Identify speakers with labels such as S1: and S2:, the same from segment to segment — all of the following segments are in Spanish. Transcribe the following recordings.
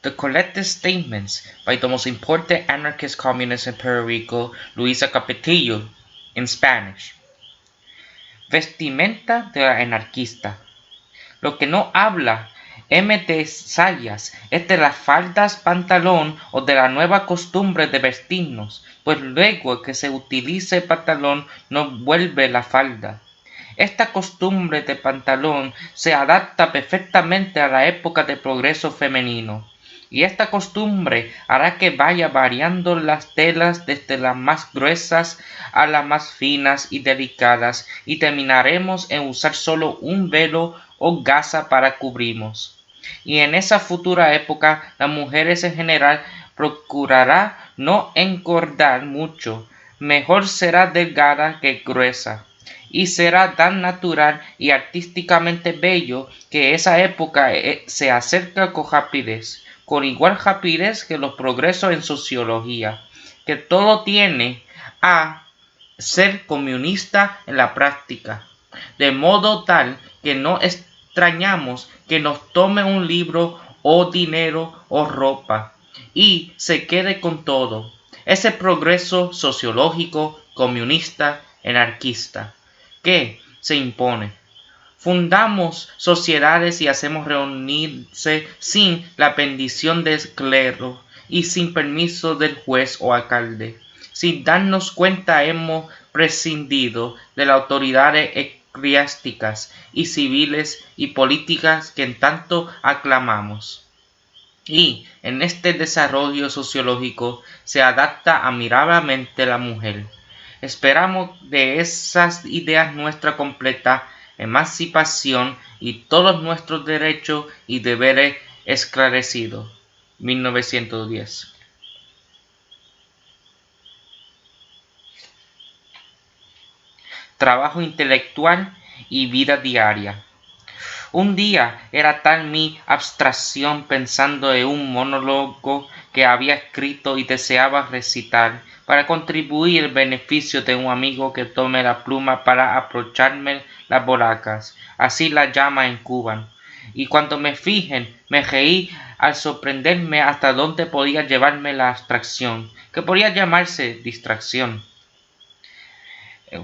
S1: The collected statements by the most important anarchist communist in Puerto Rico, Luisa Capetillo, in Spanish. Vestimenta de la anarquista. Lo que no habla M. de Sayas es de las faldas pantalón o de la nueva costumbre de vestirnos, pues luego que se utilice el pantalón no vuelve la falda. Esta costumbre de pantalón se adapta perfectamente a la época de progreso femenino, y esta costumbre hará que vaya variando las telas desde las más gruesas a las más finas y delicadas, y terminaremos en usar solo un velo o gasa para cubrirnos. Y en esa futura época las mujeres en general procurará no engordar mucho, mejor será delgada que gruesa, y será tan natural y artísticamente bello que esa época se acerca con igual rapidez que los progresos en sociología, que todo tiene a ser comunista en la práctica, de modo tal que no extrañamos que nos tome un libro o dinero o ropa y se quede con todo. Ese progreso sociológico, comunista, anarquista, que se impone. Fundamos sociedades y hacemos reunirse sin la bendición del clero y sin permiso del juez o alcalde. Sin darnos cuenta hemos prescindido de las autoridades eclesiásticas y civiles y políticas que en tanto aclamamos. Y en este desarrollo sociológico se adapta admirablemente la mujer. Esperamos de esas ideas nuestra completa emancipación y todos nuestros derechos y deberes esclarecidos. 1910. Trabajo intelectual y vida diaria. Un día era tal mi abstracción pensando en un monólogo que había escrito y deseaba recitar para contribuir el beneficio de un amigo que tome la pluma para abrocharme las borracas, así la llama en Cuba. Y cuando me fijen, me reí al sorprenderme hasta dónde podía llevarme la abstracción, que podía llamarse distracción.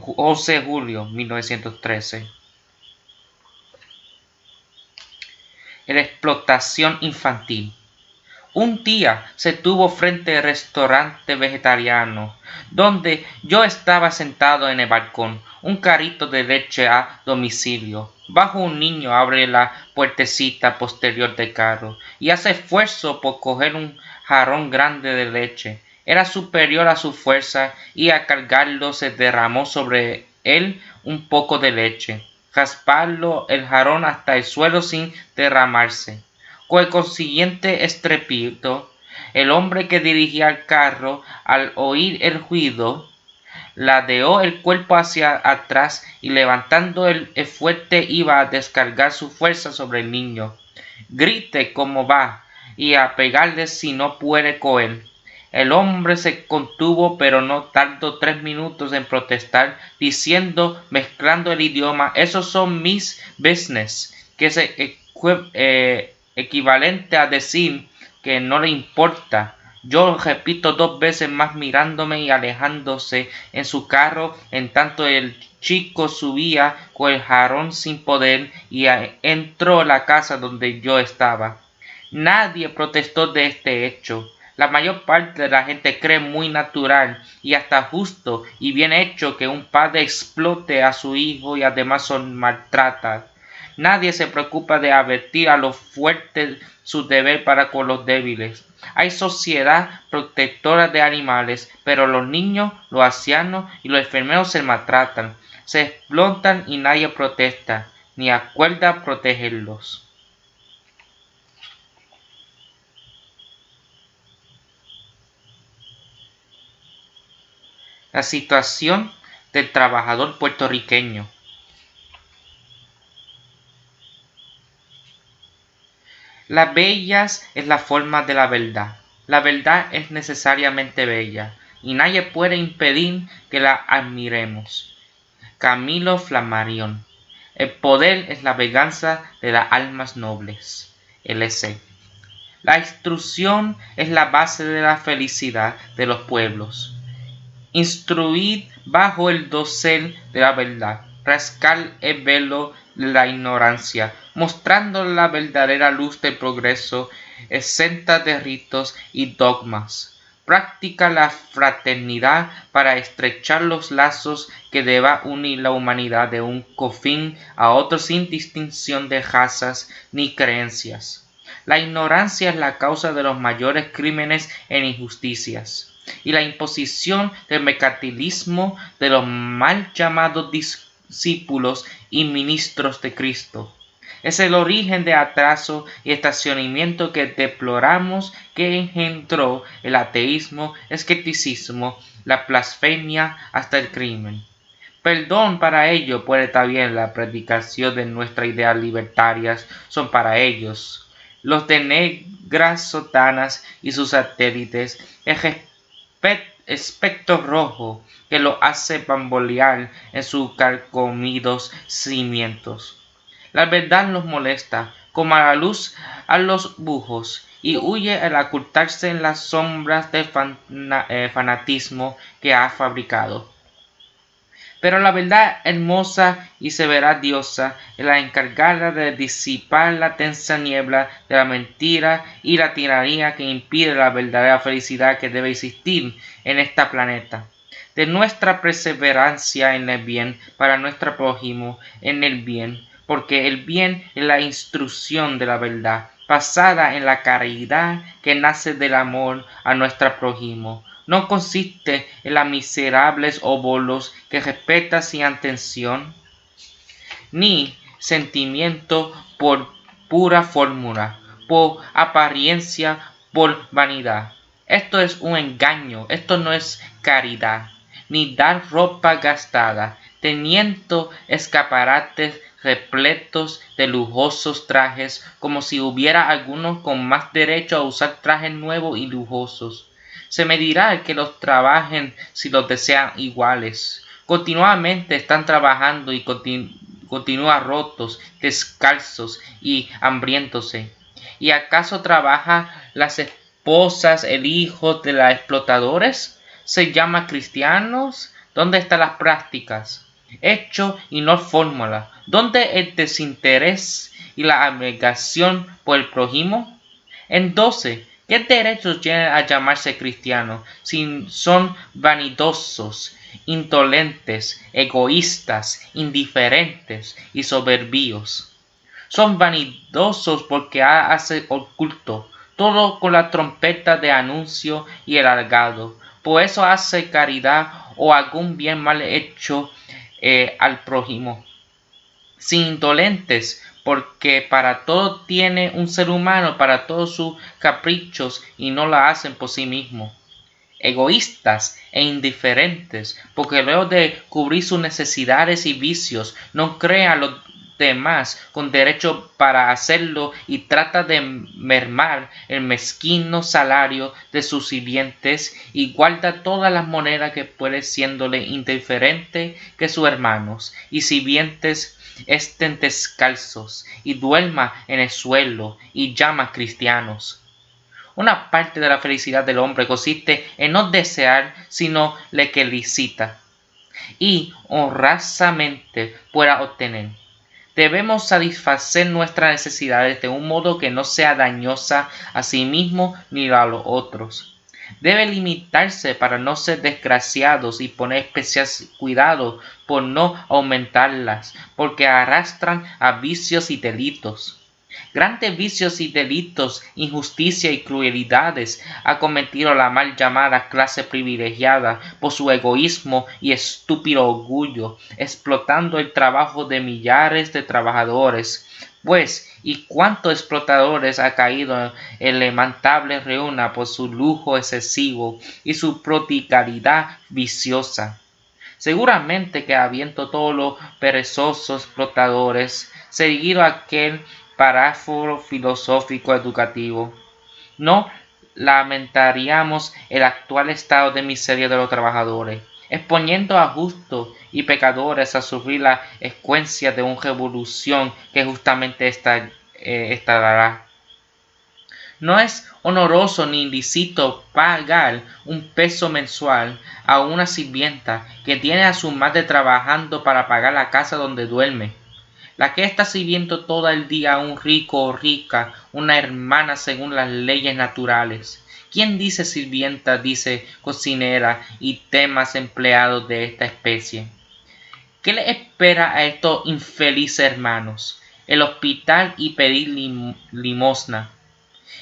S1: José Julio, 1913. La explotación infantil. Un día se tuvo frente al restaurante vegetariano, donde yo estaba sentado en el balcón, un carrito de leche a domicilio. Bajo un niño abre la puertecita posterior del carro y hace esfuerzo por coger un jarrón grande de leche. Era superior a su fuerza y al cargarlo se derramó sobre él un poco de leche. Rasparlo el jarrón hasta el suelo sin derramarse. Con el consiguiente estrépito, el hombre que dirigía el carro, al oír el ruido, ladeó el cuerpo hacia atrás y levantando el fuerte iba a descargar su fuerza sobre el niño. Grite como va y a pegarle si no puede con él. El hombre se contuvo, pero no tardó 3 minutos en protestar, diciendo, mezclando el idioma, esos son mis business, que es equivalente a decir que no le importa. Yo repito 2 veces más mirándome y alejándose en su carro, en tanto el chico subía con el jarrón sin poder y entró a la casa donde yo estaba. Nadie protestó de este hecho. La mayor parte de la gente cree muy natural y hasta justo y bien hecho que un padre explote a su hijo y además son maltrata. Nadie se preocupa de advertir a los fuertes su deber para con los débiles. Hay sociedad protectora de animales, pero los niños, los ancianos y los enfermeros se maltratan, se explotan y nadie protesta, ni acuerda protegerlos. La situación del trabajador puertorriqueño. Las bellas es la forma de la verdad. La verdad es necesariamente bella, y nadie puede impedir que la admiremos. Camilo Flammarion. El poder es la venganza de las almas nobles. L.C. La instrucción es la base de la felicidad de los pueblos. Instruid bajo el dosel de la verdad, rascar el velo de la ignorancia, mostrando la verdadera luz del progreso, exenta de ritos y dogmas. Practica la fraternidad para estrechar los lazos que deba unir la humanidad de un confín a otro sin distinción de razas ni creencias. La ignorancia es la causa de los mayores crímenes e injusticias y la imposición del mercantilismo de los mal llamados discípulos y ministros de Cristo. Es el origen de atraso y estacionamiento que deploramos, que engendró el ateísmo, escepticismo, la blasfemia hasta el crimen. Perdón para ello, pues también la predicación de nuestras ideas libertarias son para ellos. Los de negras sotanas y sus satélites, el espectro rojo que lo hace bambolear en sus carcomidos cimientos. La verdad los molesta, como a la luz a los bujos, y huye al ocultarse en las sombras del fanatismo que ha fabricado. Pero la verdad hermosa y severa diosa es la encargada de disipar la tensa niebla de la mentira y la tiranía que impide la verdadera felicidad que debe existir en este planeta. De nuestra perseverancia en el bien para nuestro prójimo en el bien, porque el bien es la instrucción de la verdad, basada en la caridad que nace del amor a nuestro prójimo. No consiste en las miserables óbolos que respeta sin atención ni sentimiento por pura fórmula, por apariencia, por vanidad. Esto es un engaño, esto no es caridad, ni dar ropa gastada, teniendo escaparates repletos de lujosos trajes, como si hubiera algunos con más derecho a usar trajes nuevos y lujosos. Se me dirá que los trabajen si los desean iguales. Continuamente están trabajando y continúan rotos, descalzos y hambrientóse. ¿Y acaso trabajan las esposas, el hijo de los explotadores? ¿Se llama cristianos? ¿Dónde están las prácticas? Hecho y no fórmula. ¿Dónde el desinterés y la abnegación por el prójimo? Entonces, ¿qué derechos tienen a llamarse cristianos si son vanidosos, indolentes, egoístas, indiferentes y soberbios? Son vanidosos porque hacen oculto, todo con la trompeta de anuncio y el alargado. Por eso hace caridad o algún bien mal hecho al prójimo. Sin indolentes, porque para todo tiene un ser humano, para todos sus caprichos y no la hacen por sí mismo. Egoístas e indiferentes, porque luego de cubrir sus necesidades y vicios, no crea a los demás con derecho para hacerlo y trata de mermar el mezquino salario de sus sirvientes y guarda todas las monedas que puede siéndole indiferente que sus hermanos y sirvientes estén descalzos y duerma en el suelo y llama cristianos. Una parte de la felicidad del hombre consiste en no desear sino lo que licita y honrosamente pueda obtener. Debemos satisfacer nuestras necesidades de un modo que no sea dañosa a sí mismo ni a los otros. Debe limitarse para no ser desgraciados y poner especial cuidado por no aumentarlas, porque arrastran a vicios y delitos. Grandes vicios y delitos, injusticia y crueldades ha cometido la mal llamada clase privilegiada por su egoísmo y estúpido orgullo, explotando el trabajo de millares de trabajadores. Pues, ¿y cuántos explotadores ha caído en lamentable ruina por su lujo excesivo y su prodigalidad viciosa? Seguramente que habiendo todos los perezosos explotadores seguido aquel paráforo filosófico educativo, no lamentaríamos el actual estado de miseria de los trabajadores, exponiendo a justos y pecadores a sufrir la escuencia de una revolución que justamente estallará. No es honoroso ni lícito pagar un peso mensual a una sirvienta que tiene a su madre trabajando para pagar la casa donde duerme, la que está sirviendo todo el día a un rico o rica, una hermana según las leyes naturales. ¿Quién dice sirvienta, dice cocinera y demás empleados de esta especie? ¿Qué le espera a estos infelices hermanos? El hospital y pedir limosna.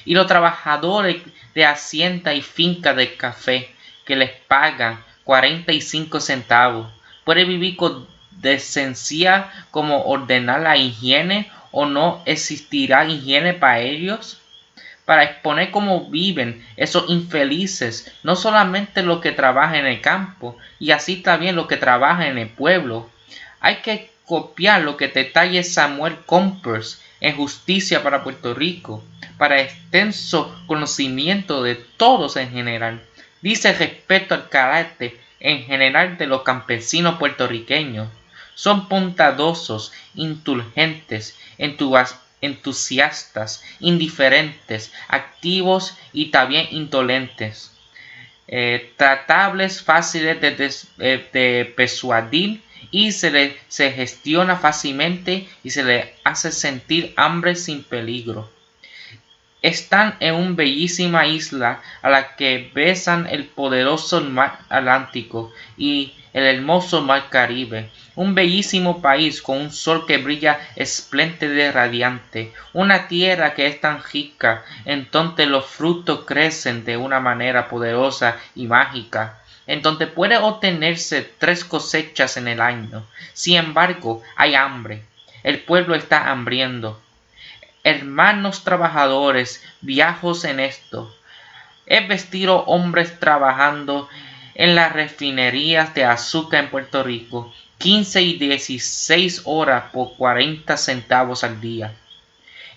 S1: Y los trabajadores de hacienda y finca de café, que les pagan 45 centavos, ¿puede vivir con decencia como ordenar la higiene o no existirá higiene para ellos? Para exponer cómo viven esos infelices, no solamente los que trabajan en el campo, y así también los que trabajan en el pueblo. Hay que copiar lo que detalle Samuel Gompers en Justicia para Puerto Rico, para extenso conocimiento de todos en general. Dice respecto al carácter en general de los campesinos puertorriqueños. Son bondadosos, indulgentes, entusiastas, indiferentes, activos y también indolentes, tratables, fáciles de persuadir y se gestiona fácilmente y se le hace sentir hambre sin peligro. Están en una bellísima isla a la que besan el poderoso mar Atlántico y el hermoso mar Caribe, un bellísimo país con un sol que brilla espléndido y radiante, una tierra que es tan rica, en donde los frutos crecen de una manera poderosa y mágica, en donde puede obtenerse 3 cosechas en el año. Sin embargo, hay hambre, el pueblo está hambriento. Hermanos trabajadores, viejos en esto, he vestido hombres trabajando en las refinerías de azúcar en Puerto Rico, 15 y 16 horas por 40 centavos al día.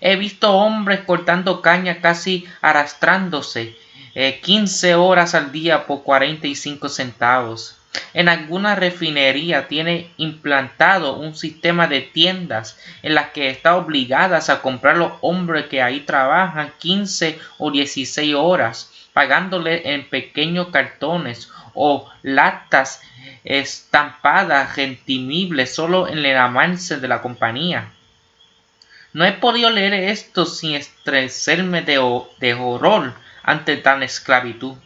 S1: He visto hombres cortando caña casi arrastrándose, 15 horas al día por 45 centavos. En alguna refinería tiene implantado un sistema de tiendas en las que está obligadas a comprar los hombres que ahí trabajan 15 o 16 horas, pagándole en pequeños cartones o latas estampadas redimibles solo en el avance de la compañía. No he podido leer esto sin estremecerme de horror ante tal esclavitud.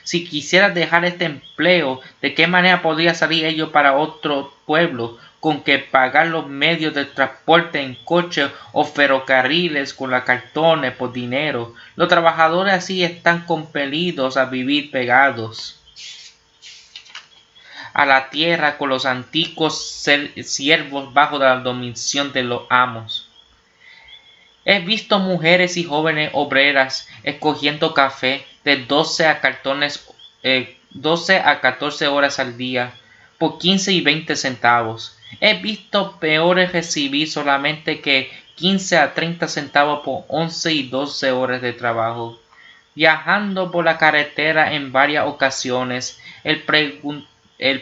S1: Si quisiera dejar este empleo, ¿de qué manera podría salir ello para otro pueblo, con que pagar los medios de transporte en coches o ferrocarriles con las cartones por dinero? Los trabajadores así están compelidos a vivir pegados a la tierra con los antiguos siervos bajo la dominación de los amos. He visto mujeres y jóvenes obreras escogiendo café de 12 a 14 horas al día por 15 y 20 centavos. He visto peores recibir solamente que 15 a 30 centavos por 11 y 12 horas de trabajo. Viajando por la carretera en varias ocasiones, el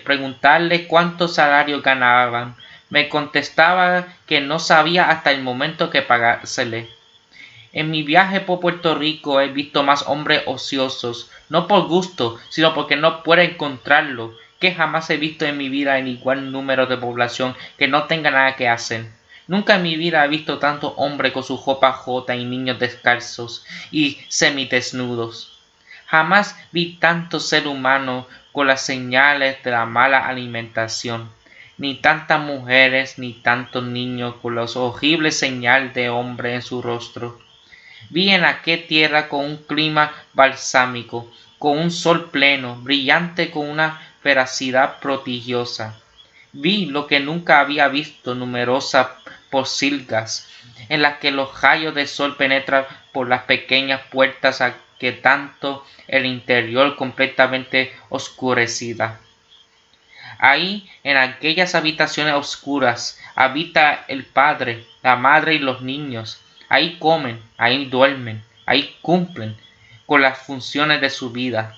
S1: preguntarle cuántos salarios ganaban, me contestaba que no sabía hasta el momento que pagársele. En mi viaje por Puerto Rico he visto más hombres ociosos, no por gusto, sino porque no puedo encontrarlo, que jamás he visto en mi vida en igual número de población que no tenga nada que hacer. Nunca en mi vida he visto tantos hombres con su ropa jota y niños descalzos y semidesnudos. Jamás vi tanto ser humano con las señales de la mala alimentación, ni tantas mujeres ni tantos niños con las horribles señales de hombre en su rostro. Vi en aquella tierra con un clima balsámico, con un sol pleno, brillante con una veracidad prodigiosa. Vi lo que nunca había visto, numerosas pocilgas, en las que los rayos del sol penetran por las pequeñas puertas a que tanto el interior completamente oscurecida. Ahí, en aquellas habitaciones oscuras, habita el padre, la madre y los niños. Ahí comen, ahí duermen, ahí cumplen con las funciones de su vida.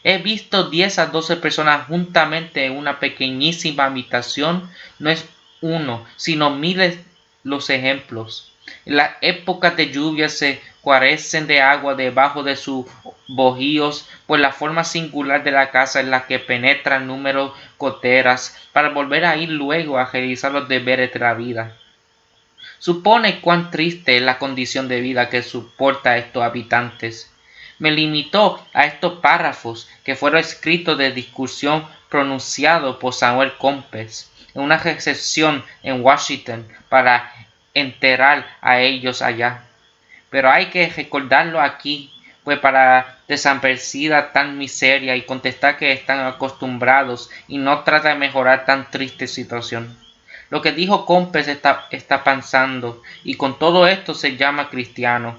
S1: He visto 10 a 12 personas juntamente en una pequeñísima habitación. No es uno, sino miles los ejemplos. En las épocas de lluvia se carecen de agua debajo de sus bohíos, pues la forma singular de la casa es la que penetra el número goteras para volver a ir luego a realizar los deberes de la vida. Supone cuán triste es la condición de vida que soporta a estos habitantes. Me limitó a estos párrafos que fueron escritos de discusión pronunciado por Samuel Compes en una recepción en Washington para enterar a ellos allá. Pero hay que recordarlo aquí, pues para desapercibir tan miseria y contestar que están acostumbrados y no trata de mejorar tan triste situación. Lo que dijo Compes está pensando, y con todo esto se llama cristiano.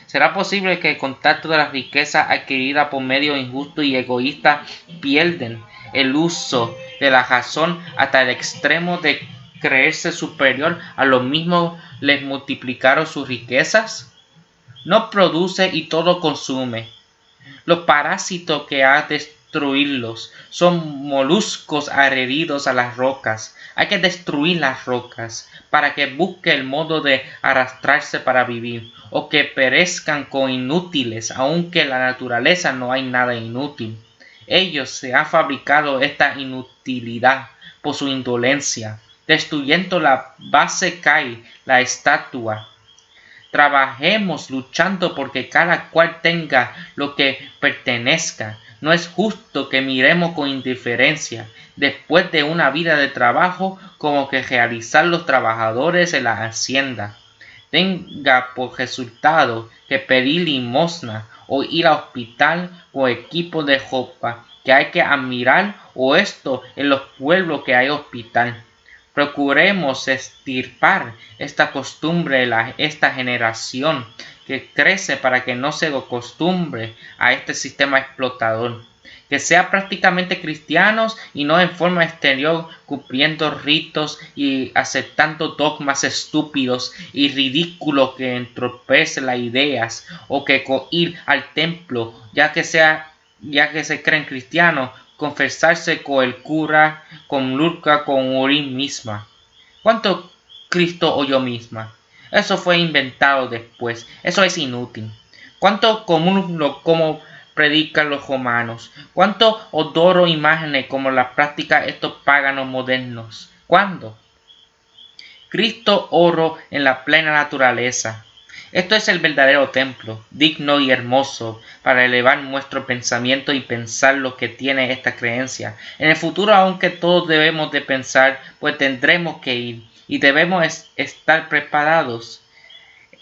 S1: ¿Será posible que el contacto de las riquezas adquiridas por medio injusto y egoísta pierden el uso de la razón hasta el extremo de creerse superior a los mismos les multiplicaron sus riquezas? No produce y todo consume. Los parásitos que ha de destruirlos son moluscos adheridos a las rocas. Hay que destruir las rocas para que busque el modo de arrastrarse para vivir, o que perezcan con inútiles, aunque en la naturaleza no hay nada inútil. Ellos se han fabricado esta inutilidad por su indolencia. Destruyendo la base cae la estatua. Trabajemos luchando porque cada cual tenga lo que pertenezca. No es justo que miremos con indiferencia, después de una vida de trabajo, como que realizar los trabajadores en la hacienda tenga por resultado que pedir limosna o ir al hospital o equipo de ropa que hay que admirar, o esto en los pueblos que hay hospital. Procuremos extirpar esta costumbre de esta generación que crece para que no se acostumbre a este sistema explotador. Que sea prácticamente cristianos y no en forma exterior cumpliendo ritos y aceptando dogmas estúpidos y ridículos que entorpecen las ideas, o que ir al templo ya que se creen cristianos, confesarse con el cura, con Lurca, con Urim misma. ¿Cuánto Cristo o yo misma? Eso fue inventado después. Eso es inútil. ¿Cuánto común como predican los romanos? ¿Cuánto adoro imágenes como las prácticas estos paganos modernos? ¿Cuándo? Cristo oro en la plena naturaleza. Esto es el verdadero templo, digno y hermoso, para elevar nuestro pensamiento y pensar lo que tiene esta creencia. En el futuro, aunque todos debemos de pensar, pues tendremos que ir y debemos estar preparados.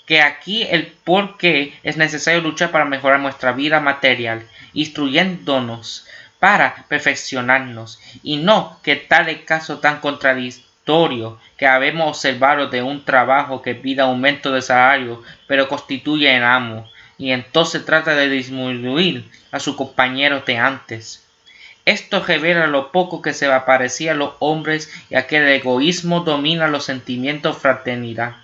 S1: Que aquí el por qué es necesario luchar para mejorar nuestra vida material, instruyéndonos para perfeccionarnos, y no que tal el caso tan contradictorio que habemos observado de un trabajo que pida aumento de salario, pero constituye el amo, y entonces trata de disminuir a sus compañeros de antes. Esto revela lo poco que se parecía a los hombres y a que el egoísmo domina los sentimientos de fraternidad.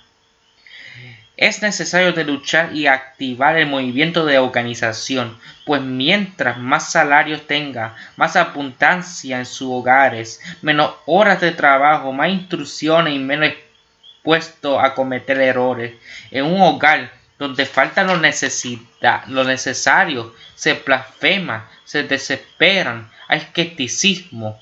S1: Es necesario de luchar y activar el movimiento de organización, pues mientras más salarios tenga, más abundancia en sus hogares, menos horas de trabajo, más instrucciones y menos expuesto a cometer errores. En un hogar donde falta lo necesario, se blasfema, se desesperan, hay escepticismo,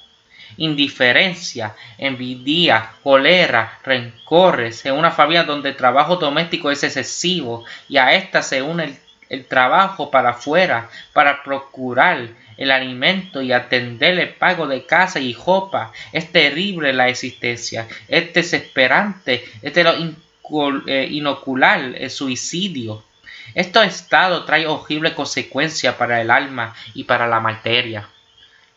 S1: indiferencia, envidia, cólera, rencores, en una familia donde el trabajo doméstico es excesivo y a esta se une el trabajo para afuera, para procurar el alimento y atender el pago de casa y ropa. Es terrible la existencia, es desesperante, es de lo inocular el suicidio. Este estado trae horribles consecuencias para el alma y para la materia.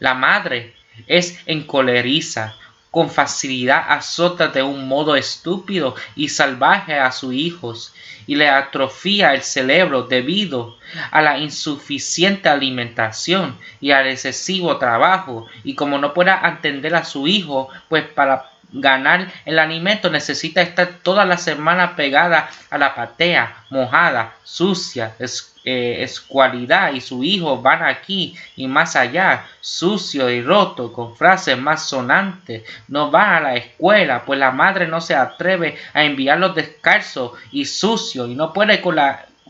S1: La madre es encoleriza, con facilidad azota de un modo estúpido y salvaje a sus hijos y le atrofia el cerebro debido a la insuficiente alimentación y al excesivo trabajo, y como no pueda atender a su hijo, pues para ganar el alimento necesita estar toda la semana pegada a la patea, mojada, sucia, escualidad, y sus hijos van aquí y más allá, sucio y roto, con frases más sonantes. No van a la escuela, pues la madre no se atreve a enviarlos descalzos y sucios, y no puede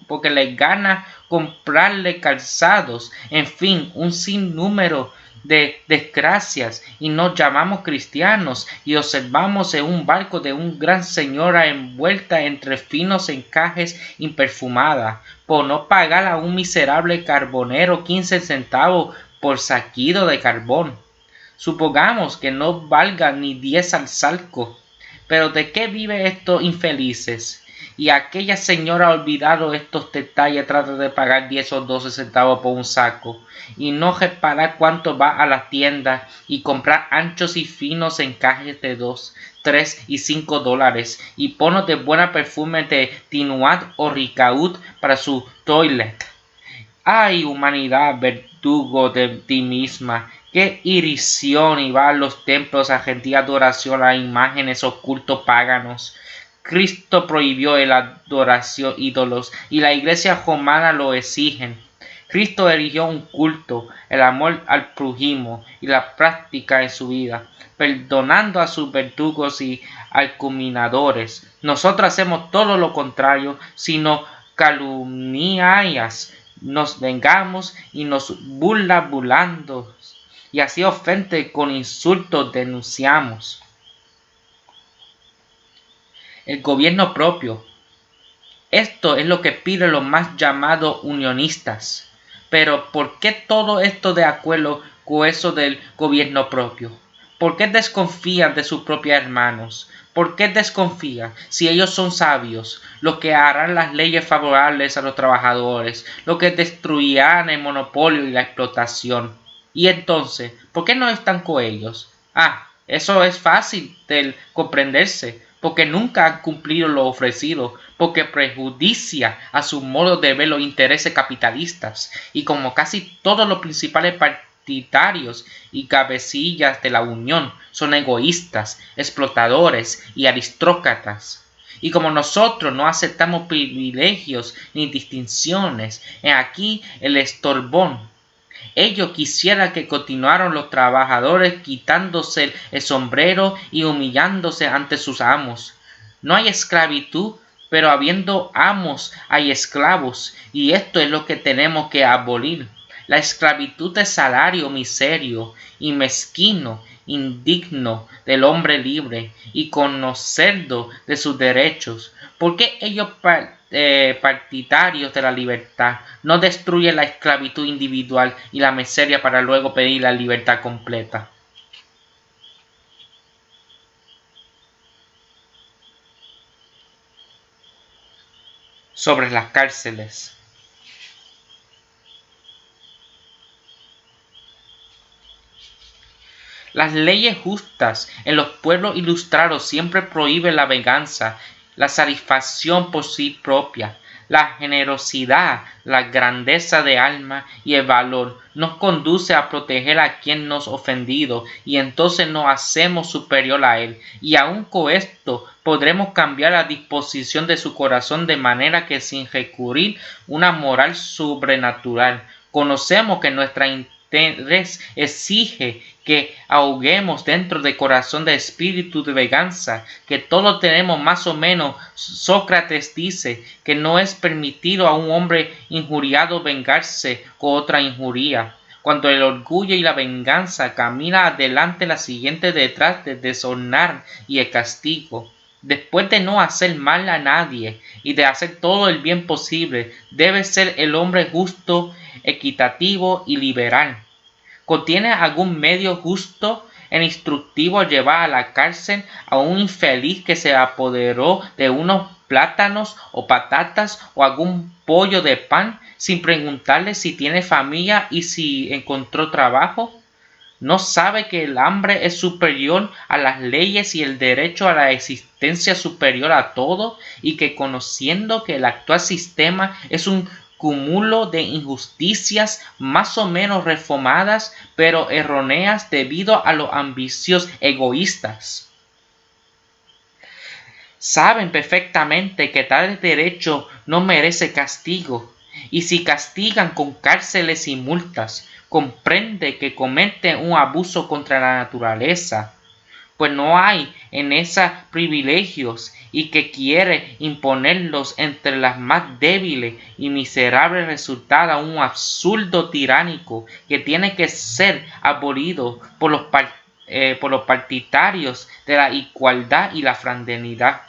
S1: porque les gana comprarle calzados. En fin, un sinnúmero de desgracias, y nos llamamos cristianos y observamos en un barco de un gran señora envuelta entre finos encajes imperfumada, por no pagar a un miserable carbonero 15 centavos por saquito de carbón. Supongamos que no valga ni 10 al salco. Pero ¿de qué viven estos infelices? Y aquella señora ha olvidado estos detalles, trata de pagar 10 o 12 centavos por un saco, y no repara cuánto va a la tienda y comprar anchos y finos encajes de 2, 3 y 5 dólares, y ponos de buena perfume de Tinuat o Ricaud para su toilet. ¡Ay, humanidad, verdugo de ti misma! ¡Qué irrisión! Y va a los templos a rendir adoración a imágenes ocultos paganos. Cristo prohibió la adoración ídolos, y la iglesia romana lo exigen. Cristo erigió un culto, el amor al prójimo y la práctica en su vida, perdonando a sus verdugos y alcuminadores. Nosotros hacemos todo lo contrario, sino calumnias, nos vengamos y nos burlando, y así ofende con insultos denunciamos. El gobierno propio. Esto es lo que piden los más llamados unionistas. Pero ¿por qué todo esto de acuerdo con eso del gobierno propio? ¿Por qué desconfían de sus propios hermanos? ¿Por qué desconfían si ellos son sabios, los que harán las leyes favorables a los trabajadores, los que destruirán el monopolio y la explotación? Y entonces, ¿por qué no están con ellos? Eso es fácil de comprenderse, porque nunca han cumplido lo ofrecido, porque prejudicia a su modo de ver los intereses capitalistas, y como casi todos los principales partidarios y cabecillas de la Unión son egoístas, explotadores y aristócratas, y como nosotros no aceptamos privilegios ni distinciones, he aquí el estorbón. Ellos quisieran que continuaran los trabajadores quitándose el sombrero y humillándose ante sus amos. No hay esclavitud, pero habiendo amos hay esclavos, y esto es lo que tenemos que abolir. La esclavitud de salario miserio y mezquino, indigno del hombre libre y conocedor de sus derechos. ¿Por qué ellos partidarios de la libertad no destruyen la esclavitud individual y la miseria para luego pedir la libertad completa? Sobre las cárceles. Las leyes justas en los pueblos ilustrados siempre prohíben la venganza, la satisfacción por sí propia. La generosidad, la grandeza de alma y el valor nos conduce a proteger a quien nos ha ofendido, y entonces nos hacemos superior a él. Y aun con esto podremos cambiar la disposición de su corazón de manera que, sin recurrir a una moral sobrenatural, conocemos que nuestra interés exige que ahoguemos dentro del corazón de espíritu de venganza, que todos tenemos más o menos. Sócrates dice que no es permitido a un hombre injuriado vengarse con otra injuria. Cuando el orgullo y la venganza camina adelante, la siguiente detrás del deshonor y el castigo. Después de no hacer mal a nadie y de hacer todo el bien posible, debe ser el hombre justo, equitativo y liberal. ¿Contiene algún medio justo e instructivo llevar a la cárcel a un infeliz que se apoderó de unos plátanos o patatas o algún pollo de pan sin preguntarle si tiene familia y si encontró trabajo? ¿No sabe que el hambre es superior a las leyes y el derecho a la existencia superior a todo, y que, conociendo que el actual sistema es un cúmulo de injusticias más o menos reformadas pero erróneas debido a los ambicios egoístas? Saben perfectamente que tal derecho no merece castigo, y si castigan con cárceles y multas, comprende que cometen un abuso contra la naturaleza, pues no hay en esas privilegios y que quiere imponerlos entre las más débiles y miserables resulta un absurdo tiránico que tiene que ser abolido por los partidarios de la igualdad y la fraternidad.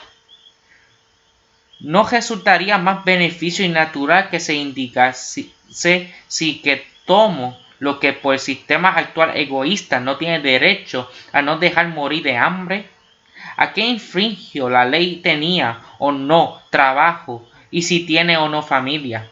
S1: ¿No resultaría más beneficio y natural que se indicase si que tomo lo que por el sistema actual egoísta no tiene derecho a no dejar morir de hambre? ¿A qué infringió la ley tenía o no trabajo y si tiene o no familia?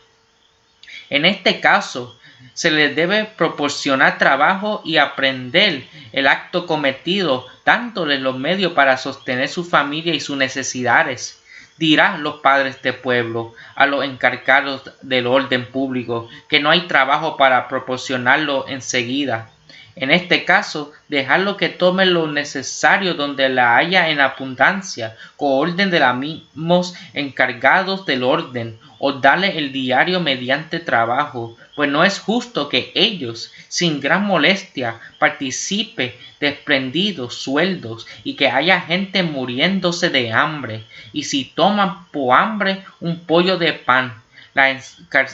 S1: En este caso, se les debe proporcionar trabajo y aprender el acto cometido, dándoles los medios para sostener su familia y sus necesidades. Dirán los padres de pueblo a los encargados del orden público que no hay trabajo para proporcionarlo enseguida. En este caso, dejarlo que tome lo necesario donde la haya en abundancia, con orden de los mismos encargados del orden, o darle el diario mediante trabajo, pues no es justo que ellos, sin gran molestia, participe desprendidos sueldos y que haya gente muriéndose de hambre, y si toman por hambre un pollo de pan, la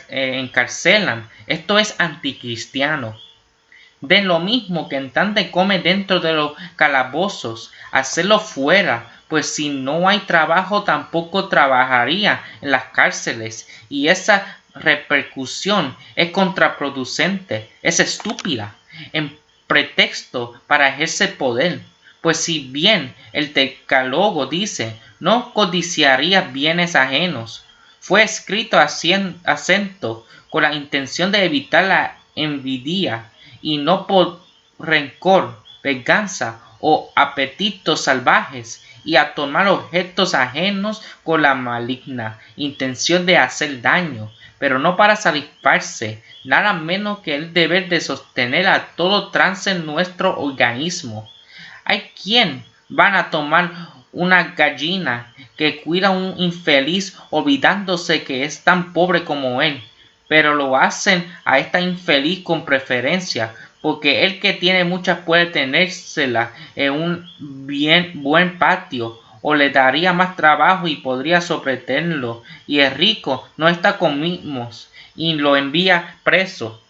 S1: encarcelan. Esto es anticristiano. De lo mismo que en tanto come dentro de los calabozos, hacerlo fuera, pues si no hay trabajo tampoco trabajaría en las cárceles, y esa repercusión es contraproducente, es estúpida, en pretexto para ejercer poder. Pues si bien el decálogo dice, no codiciarías bienes ajenos, fue escrito acento con la intención de evitar la envidia y no por rencor, venganza o apetitos salvajes, y a tomar objetos ajenos con la maligna intención de hacer daño, pero no para satisfacerse, nada menos que el deber de sostener a todo trance en nuestro organismo. Hay quien van a tomar una gallina que cuida a un infeliz olvidándose que es tan pobre como él, pero lo hacen a esta infeliz con preferencia, porque el que tiene muchas puede tenérsela en un buen patio, o le daría más trabajo y podría sobretenerlo, y el rico no está con mimos y lo envía preso.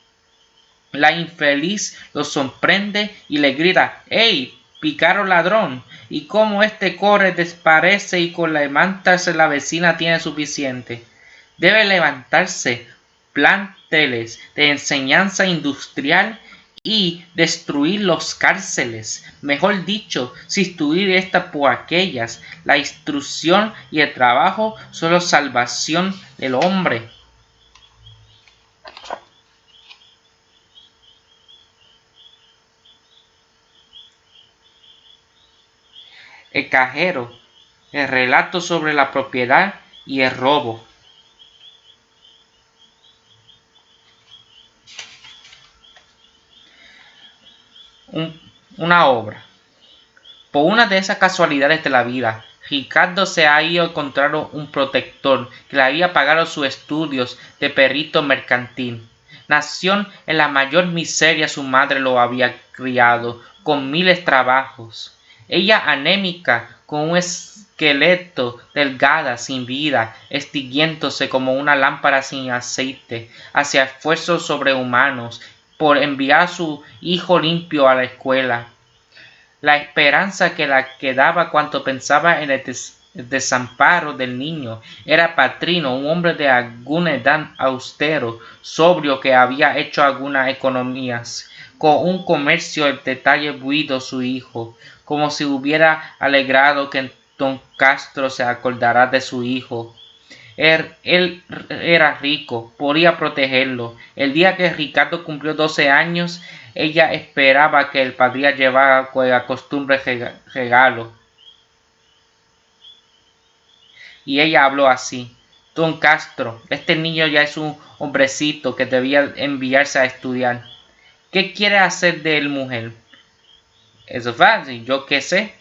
S1: La infeliz lo sorprende y le grita: ¡Ey, pícaro ladrón! Y como este corre desparece y con levantarse la vecina tiene suficiente. Debe levantarse planteles de enseñanza industrial y destruir los cárceles, mejor dicho, sustituir esta por aquellas. La instrucción y el trabajo son la salvación del hombre. El cajero, el relato sobre la propiedad y el robo. Una obra. Por una de esas casualidades de la vida, Ricardo se ha ido a encontrar un protector que le había pagado sus estudios de perito mercantil. Nació en la mayor miseria, su madre lo había criado con miles trabajos. Ella anémica, con un esqueleto delgada, sin vida, extinguiéndose como una lámpara sin aceite, hacía esfuerzos sobrehumanos por enviar a su hijo limpio a la escuela. La esperanza que la quedaba cuanto pensaba en el desamparo del niño era Patrino, un hombre de alguna edad austero, sobrio, que había hecho algunas economías, con un comercio de detalle buido su hijo, como si hubiera alegrado que don Castro se acordara de su hijo. Él era rico, podía protegerlo. El día que Ricardo cumplió 12 años, ella esperaba que el padre llevara con la costumbre regalo. Y ella habló así: Don Castro, este niño ya es un hombrecito que debía enviarse a estudiar. ¿Qué quiere hacer de él, mujer? Eso es fácil, yo qué sé.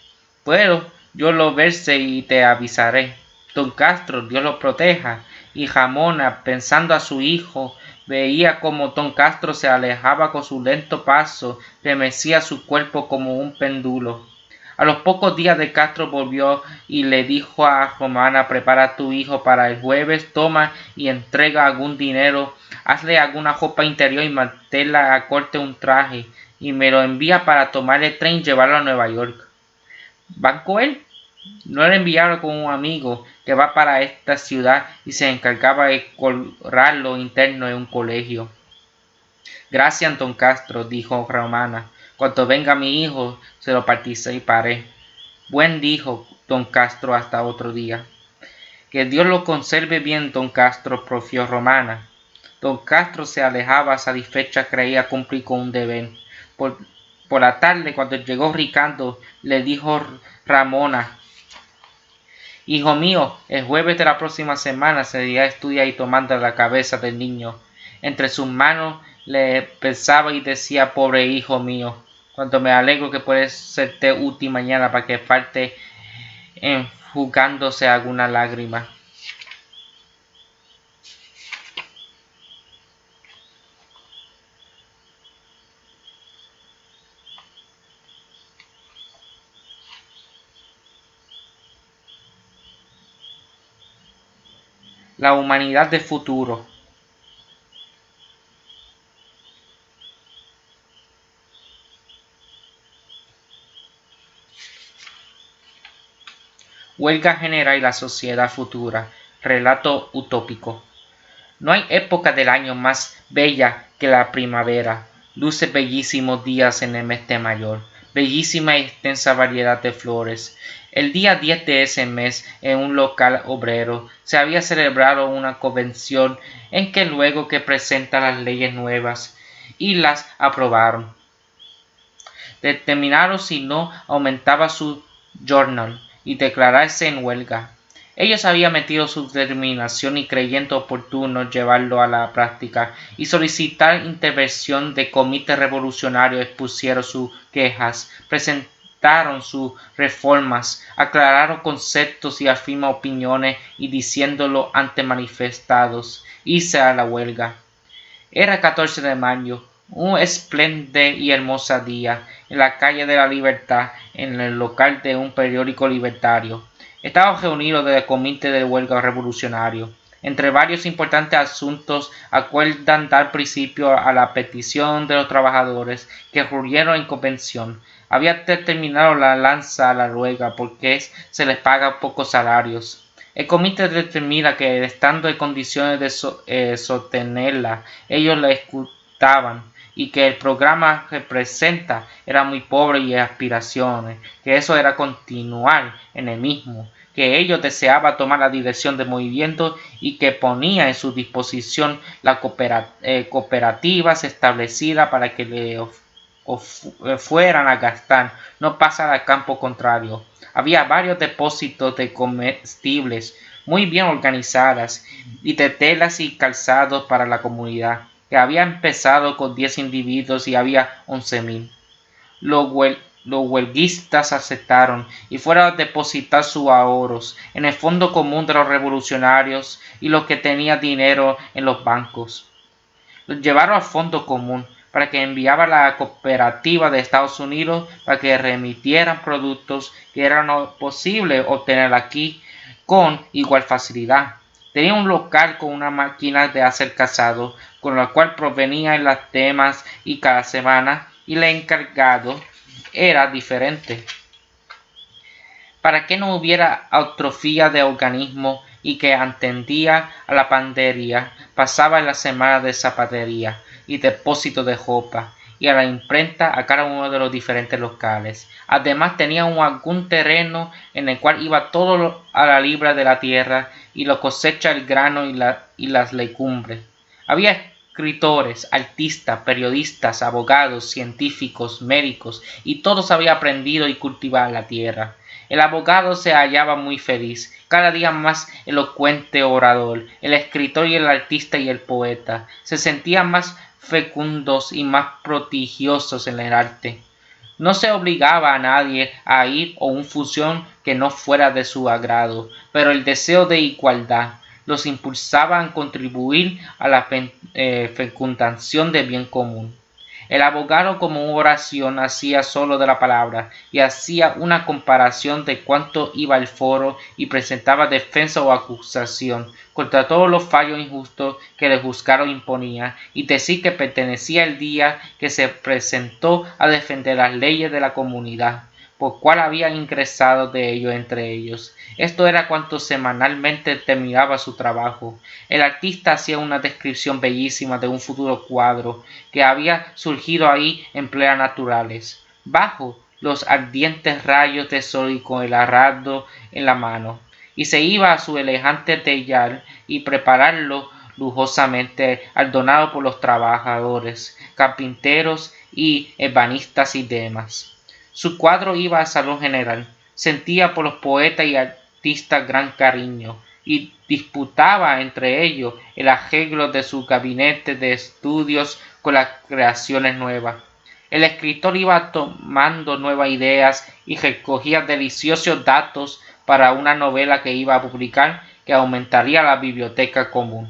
S1: Pero Yo lo verse y te avisaré. Don Castro, Dios lo proteja. Y Ramona, pensando a su hijo, veía como don Castro se alejaba con su lento paso, que mecía su cuerpo como un péndulo. A los pocos días de Castro volvió y le dijo a Romana: prepara a tu hijo para el jueves, toma y entrega algún dinero, hazle alguna ropa interior y manténla a corte un traje, y me lo envía para tomar el tren y llevarlo a Nueva York. ¿Van con él? No le enviaron con un amigo que va para esta ciudad y se encargaba de curarlo interno en un colegio. Gracias, don Castro, dijo Romana. Cuando venga mi hijo, se lo participaré. Buen, dijo don Castro, hasta otro día. Que Dios lo conserve bien, don Castro, profió Romana. Don Castro se alejaba satisfecha, creía cumplir con un deber. Por la tarde, cuando llegó Ricardo, le dijo Ramona: hijo mío, el jueves de la próxima semana se irá a estudiar y tomando la cabeza del niño. Entre sus manos le pensaba y decía: pobre hijo mío, cuando me alegro que puede serte útil mañana para que falte enjugándose alguna lágrima. La humanidad del futuro. Huelga general y la sociedad futura. Relato utópico. No hay época del año más bella que la primavera. Luce bellísimos días en el mes de mayo, bellísima y extensa variedad de flores. El día 10 de ese mes, en un local obrero, se había celebrado una convención en que luego que presenta las leyes nuevas y las aprobaron, determinaron si no aumentaba su jornal y declararse en huelga. Ellos habían metido su determinación y creyendo oportuno llevarlo a la práctica y solicitar intervención de comité revolucionario expusieron sus quejas, presentaron sus reformas, aclararon conceptos y afirmaron opiniones y diciéndolo ante manifestados, hice a la huelga. Era 14 de mayo, un espléndido y hermoso día, en la calle de la Libertad, en el local de un periódico libertario. Estaba reunido el comité de huelga revolucionario. Entre varios importantes asuntos, acuerdan dar principio a la petición de los trabajadores que reunieron en convención. Había determinado la lanza a la huelga porque se les paga pocos salarios. El comité determina que, estando en condiciones de sostenerla, ellos la ejecutaban, y que el programa que presenta era muy pobre y aspiraciones, que eso era continuar en el mismo, que ellos deseaban tomar la dirección del movimiento y que ponía en su disposición la cooperativas establecida para que fueran a gastar, no pasar al campo contrario. Había varios depósitos de comestibles muy bien organizadas y de telas y calzados para la comunidad, que había empezado con 10 individuos y había 11.000. Los huelguistas aceptaron y fueron a depositar sus ahorros en el fondo común de los revolucionarios y los que tenían dinero en los bancos. Los llevaron al fondo común para que enviaba la cooperativa de Estados Unidos para que remitieran productos que era no posible obtener aquí con igual facilidad. Tenía un local con una máquina de hacer calzado, con la cual provenían las temas y cada semana, y el encargado era diferente. Para que no hubiera atrofia de organismo y que atendía a la pandería, pasaba en la semana de zapatería y depósito de ropa, y a la imprenta a cada uno de los diferentes locales. Además tenía algún terreno en el cual iba todo a la libra de la tierra y lo cosecha el grano y las legumbres. Había escritores, artistas, periodistas, abogados, científicos, médicos, y todos habían aprendido y cultivar la tierra. El abogado se hallaba muy feliz, cada día más elocuente orador. El escritor y el artista y el poeta se sentían más fecundos y más prodigiosos en el arte. No se obligaba a nadie a ir a una función que no fuera de su agrado, pero el deseo de igualdad los impulsaba a contribuir a la fecundación del bien común. El abogado como oración hacía solo de la palabra y hacía una comparación de cuánto iba al foro y presentaba defensa o acusación contra todos los fallos injustos que el juzgado imponía y decir que pertenecía el día que se presentó a defender las leyes de la comunidad, por cual había ingresado de ellos entre ellos. Esto era cuanto semanalmente terminaba su trabajo. El artista hacía una descripción bellísima de un futuro cuadro que había surgido ahí en plenas naturales, bajo los ardientes rayos del sol y con el arado en la mano, y se iba a su elegante tellar y prepararlo lujosamente, adornado por los trabajadores, carpinteros y ebanistas y demás. Su cuadro iba al salón general, sentía por los poetas y artistas gran cariño, y disputaba entre ellos el arreglo de su gabinete de estudios con las creaciones nuevas. El escritor iba tomando nuevas ideas y recogía deliciosos datos para una novela que iba a publicar que aumentaría la biblioteca común.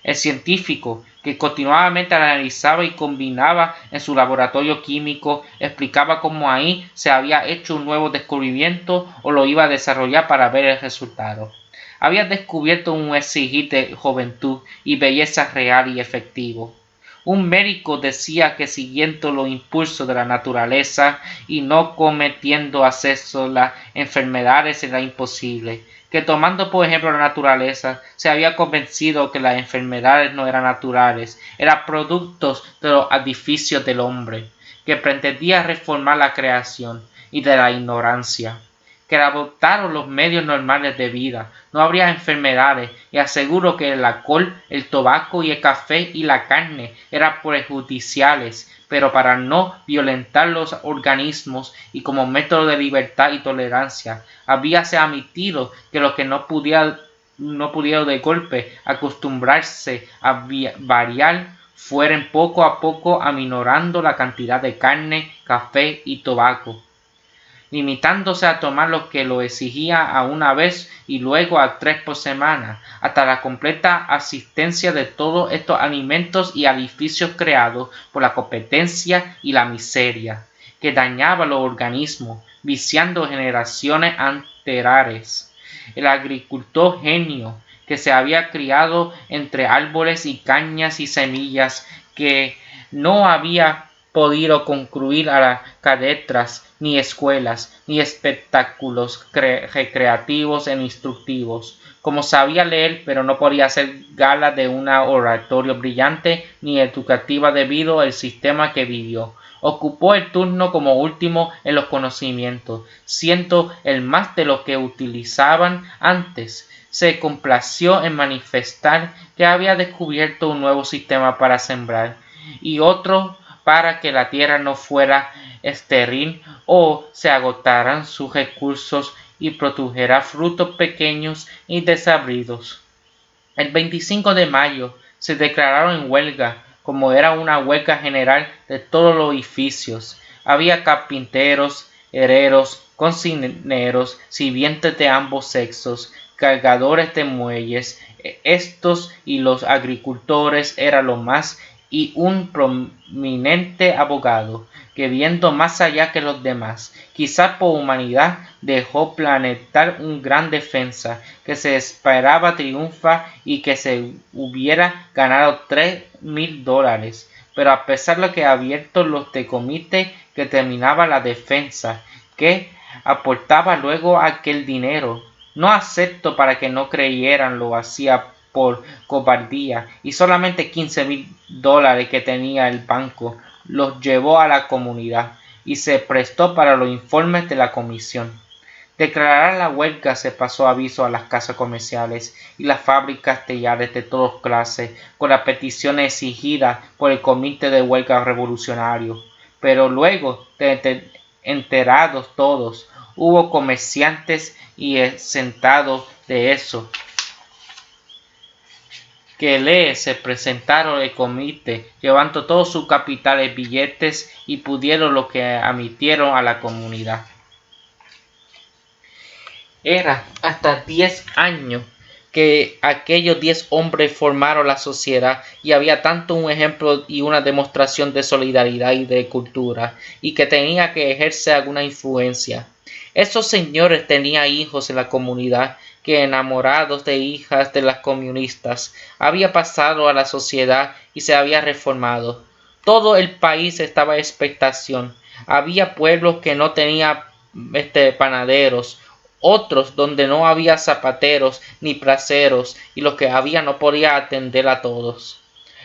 S1: El científico, que continuamente analizaba y combinaba en su laboratorio químico, explicaba cómo ahí se había hecho un nuevo descubrimiento o lo iba a desarrollar para ver el resultado. Había descubierto un exigir de juventud y belleza real y efectivo. Un médico decía que siguiendo los impulsos de la naturaleza y no cometiendo acceso las enfermedades era imposible, que tomando por ejemplo la naturaleza, se había convencido que las enfermedades no eran naturales, eran productos de los artificios del hombre, que pretendía reformar la creación y de la ignorancia, que adoptaron los medios normales de vida, no habría enfermedades, y aseguro que el alcohol, el tabaco y el café y la carne eran perjudiciales, pero para no violentar los organismos y como método de libertad y tolerancia, habíase admitido que los que no pudieron de golpe acostumbrarse a variar fueran poco a poco aminorando la cantidad de carne, café y tabaco, limitándose a tomar lo que lo exigía a una vez y luego a 3 por semana, hasta la completa asistencia de todos estos alimentos y edificios creados por la competencia y la miseria, que dañaba los organismos, viciando generaciones anteriores. El agricultor genio, que se había criado entre árboles y cañas y semillas, que no había podido concluir a las cátedras, ni escuelas, ni espectáculos recreativos e instructivos. Como sabía leer, pero no podía hacer gala de un oratorio brillante ni educativa debido al sistema que vivió. Ocupó el turno como último en los conocimientos, siendo el más de los que utilizaban antes. Se complació en manifestar que había descubierto un nuevo sistema para sembrar y otro para que la tierra no fuera estéril o se agotaran sus recursos y produjera frutos pequeños y desabridos. El 25 de mayo se declararon en huelga, como era una huelga general de todos los oficios. Había carpinteros, herreros, cocineros, sirvientes de ambos sexos, cargadores de muelles. Estos y los agricultores eran lo más, y un prominente abogado, que viendo más allá que los demás, quizás por humanidad, dejó planetar una gran defensa, que se esperaba triunfa y que se hubiera ganado $3,000, pero a pesar de que abiertos los de comité que terminaba la defensa, que aportaba luego aquel dinero, no acepto para que no creyeran lo hacía por cobardía, y solamente $15,000 que tenía el banco los llevó a la comunidad y se prestó para los informes de la comisión. Declarar la huelga se pasó aviso a las casas comerciales y las fábricas tellares de todas clases con las peticiones exigidas por el comité de huelga revolucionario. Pero luego de enterados todos, hubo comerciantes y exentados de eso, que le se presentaron el comité, llevando todo su capital en billetes y pudieron lo que admitieron a la comunidad. Era hasta 10 años que aquellos 10 hombres formaron la sociedad y había tanto un ejemplo y una demostración de solidaridad y de cultura y que tenía que ejercer alguna influencia. Esos señores tenían hijos en la comunidad que enamorados de hijas de las comunistas había pasado a la sociedad y se había reformado. Todo el país estaba en expectación. Había pueblos que no tenían panaderos, otros donde no había zapateros ni placeros y los que había no podía atender a todos.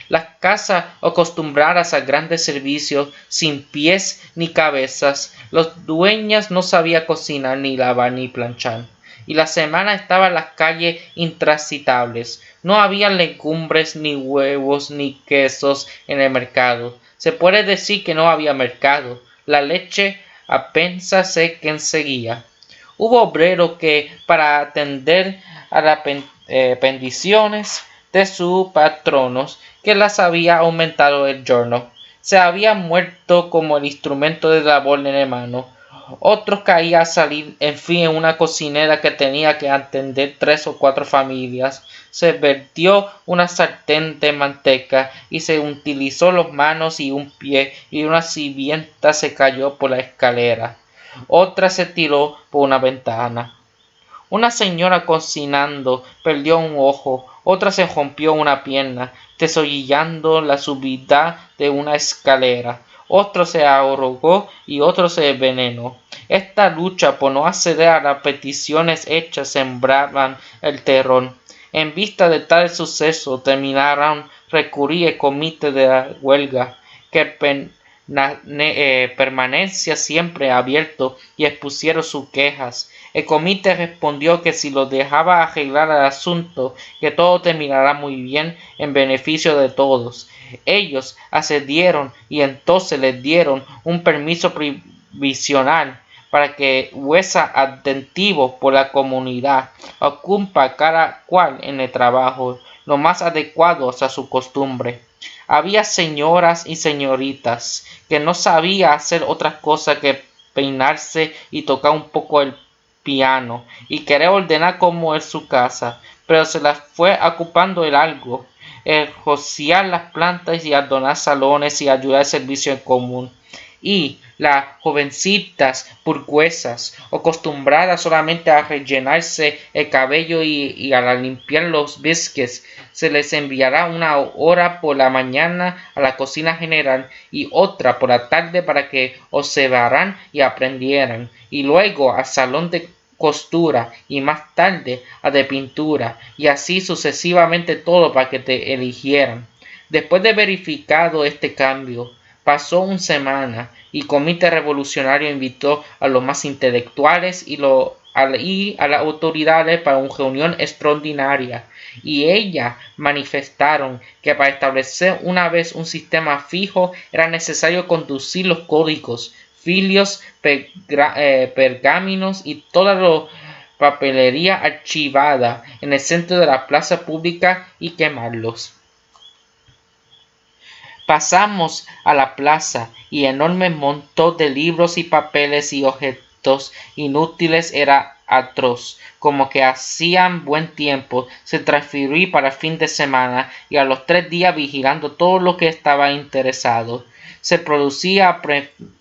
S1: Las casas acostumbradas a grandes servicios sin pies ni cabezas, los dueños no sabían cocinar ni lavar ni planchar. Y la semana estaban las calles intransitables. No había legumbres, ni huevos, ni quesos en el mercado. Se puede decir que no había mercado. La leche apenas se conseguía. Hubo obreros que, para atender a las pendiciones de sus patronos, que las había aumentado el giorno, se habían muerto como el instrumento de labor en la mano. Otros caían a salir, en fin, en una cocinera que tenía que atender 3 o 4 familias. Se vertió una sartén de manteca y se utilizó las manos y un pie, y una sirvienta se cayó por la escalera. Otra se tiró por una ventana. Una señora cocinando perdió un ojo, otra se rompió una pierna, desollando la subida de una escalera. Otro se ahogó y otro se envenenó. Esta lucha por no acceder a las peticiones hechas sembraban el terror. En vista de tal suceso terminaron recurrir al comité de la huelga, que permanencia siempre abierto, y expusieron sus quejas. El comité respondió que si lo dejaba arreglar el asunto, que todo terminará muy bien en beneficio de todos. Ellos accedieron y entonces les dieron un permiso provisional para que huesa atentivo por la comunidad, ocupa cada cual en el trabajo lo más adecuado a su costumbre. Había señoras y señoritas que no sabían hacer otra cosa que peinarse y tocar un poco el piano y querer ordenar como es su casa, pero se las fue ocupando el algo, el rociar las plantas y adornar salones y ayudar al servicio en común. Y las jovencitas burguesas, acostumbradas solamente a rellenarse el cabello y a limpiar los bisques, se les enviará una hora por la mañana a la cocina general y otra por la tarde para que observaran y aprendieran, y luego al salón de costura y más tarde a de pintura, y así sucesivamente todo para que te eligieran. Después de verificado este cambio, pasó una semana y el comité revolucionario invitó a los más intelectuales y a las autoridades para una reunión extraordinaria, y ellas manifestaron que para establecer una vez un sistema fijo era necesario conducir los códigos, filios, pergaminos y toda la papelería archivada en el centro de la plaza pública y quemarlos. Pasamos a la plaza y enorme montón de libros y papeles y objetos inútiles era atroz, como que hacían buen tiempo. Se transfirió para el fin de semana y a los 3 días vigilando todo lo que estaba interesado. Se producía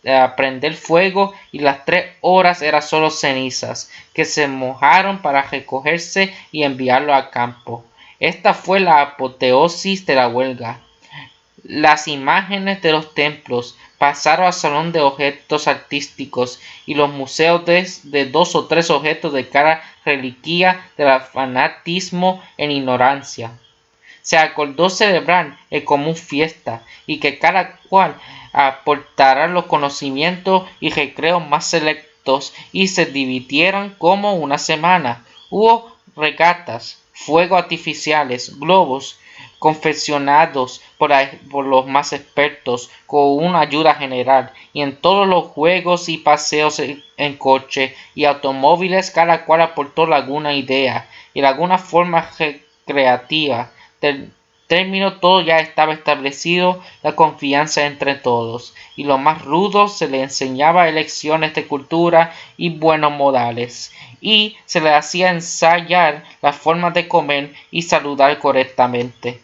S1: a prender fuego y las 3 horas eran solo cenizas, que se mojaron para recogerse y enviarlo a campo. Esta fue la apoteosis de la huelga. Las imágenes de los templos pasaron al salón de objetos artísticos y los museos de 2 o 3 objetos de cada reliquia del fanatismo en ignorancia. Se acordó celebrar el común fiesta y que cada cual aportara los conocimientos y recreos más selectos y se dividieran como una semana. Hubo regatas, fuegos artificiales, globos confeccionados por los más expertos con una ayuda general, y en todos los juegos y paseos en coche y automóviles cada cual aportó alguna idea y alguna forma recreativa. término todo ya estaba establecido, la confianza entre todos, y lo más rudo se le enseñaba lecciones de cultura y buenos modales, y se le hacía ensayar las formas de comer y saludar correctamente.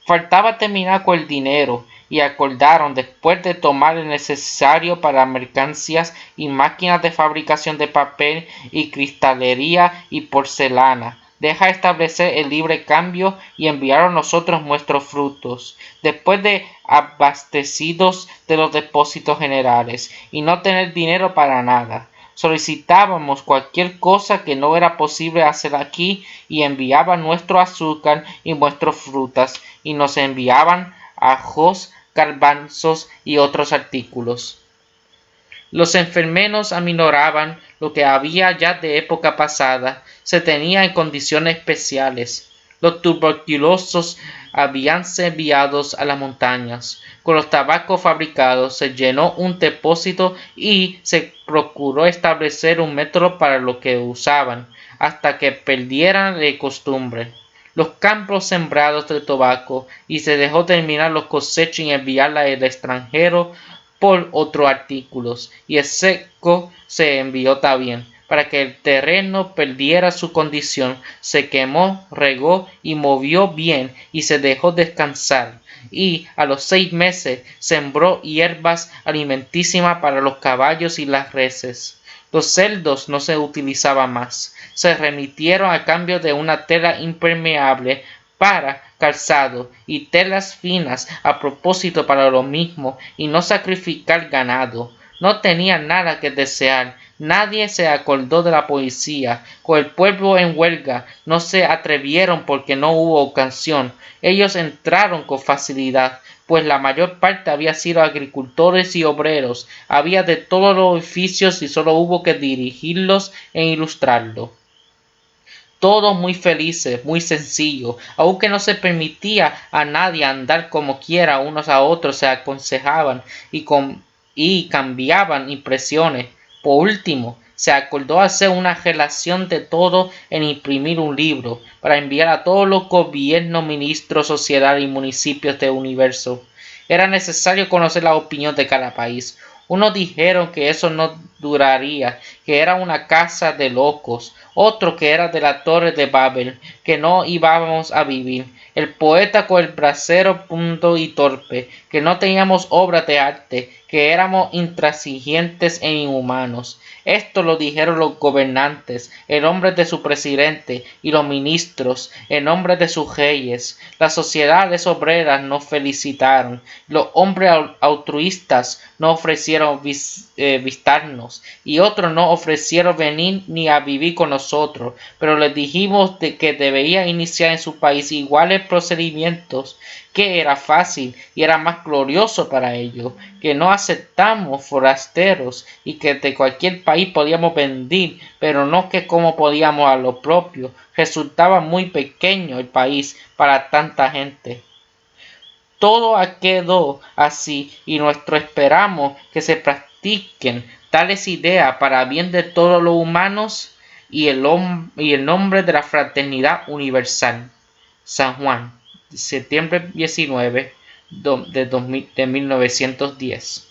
S1: Faltaba terminar con el dinero, y acordaron, después de tomar el necesario para mercancías y máquinas de fabricación de papel y cristalería y porcelana, deja establecer el libre cambio y enviaron nosotros nuestros frutos, después de abastecidos de los depósitos generales, y no tener dinero para nada. Solicitábamos cualquier cosa que no era posible hacer aquí y enviaban nuestro azúcar y nuestras frutas y nos enviaban ajos, garbanzos y otros artículos. Los enfermeros aminoraban lo que había ya de época pasada, se tenía en condiciones especiales. Los tuberculosos habíanse enviados a las montañas. Con los tabacos fabricados se llenó un depósito y se procuró establecer un método para lo que usaban, hasta que perdieran la costumbre. Los campos sembrados de tabaco y se dejó terminar los cosechas y enviarla al extranjero por otros artículos, y el seco se envió también, para que el terreno perdiera su condición, se quemó, regó y movió bien, y se dejó descansar, y a los 6 meses sembró hierbas alimentísimas para los caballos y las reses. Los cerdos no se utilizaban más, se remitieron a cambio de una tela impermeable para calzado y telas finas a propósito para lo mismo, y no sacrificar ganado. No tenían nada que desear. Nadie se acordó de la poesía. Con el pueblo en huelga no se atrevieron porque no hubo ocasión. Ellos entraron con facilidad, pues la mayor parte había sido agricultores y obreros. Había de todos los oficios y solo hubo que dirigirlos e ilustrarlos. Todos muy felices, muy sencillos, aunque no se permitía a nadie andar como quiera, unos a otros se aconsejaban y cambiaban impresiones. Por último, se acordó hacer una relación de todo en imprimir un libro para enviar a todos los gobiernos, ministros, sociedades y municipios del universo. Era necesario conocer la opinión de cada país. Unos dijeron que eso no duraría, que era una casa de locos, otro que era de la torre de Babel, que no íbamos a vivir, el poeta con el brasero punto y torpe, que no teníamos obras de arte, que éramos intransigentes e inhumanos. Esto lo dijeron los gobernantes, en nombre de su presidente, y los ministros, en nombre de sus reyes. Las sociedades obreras nos felicitaron, los hombres altruistas no ofrecieron visitarnos, y otros no ofrecieron venir ni a vivir con nosotros, pero les dijimos que debían iniciar en su país iguales procedimientos, que era fácil y era más glorioso para ellos, que no aceptamos forasteros y que de cualquier país podíamos venir, pero no que como podíamos a lo propio. Resultaba muy pequeño el país para tanta gente. Todo quedó así y nosotros esperamos que se practiquen tales ideas para bien de todos los humanos y el nombre de la fraternidad universal. San Juan, septiembre 19 de 1910.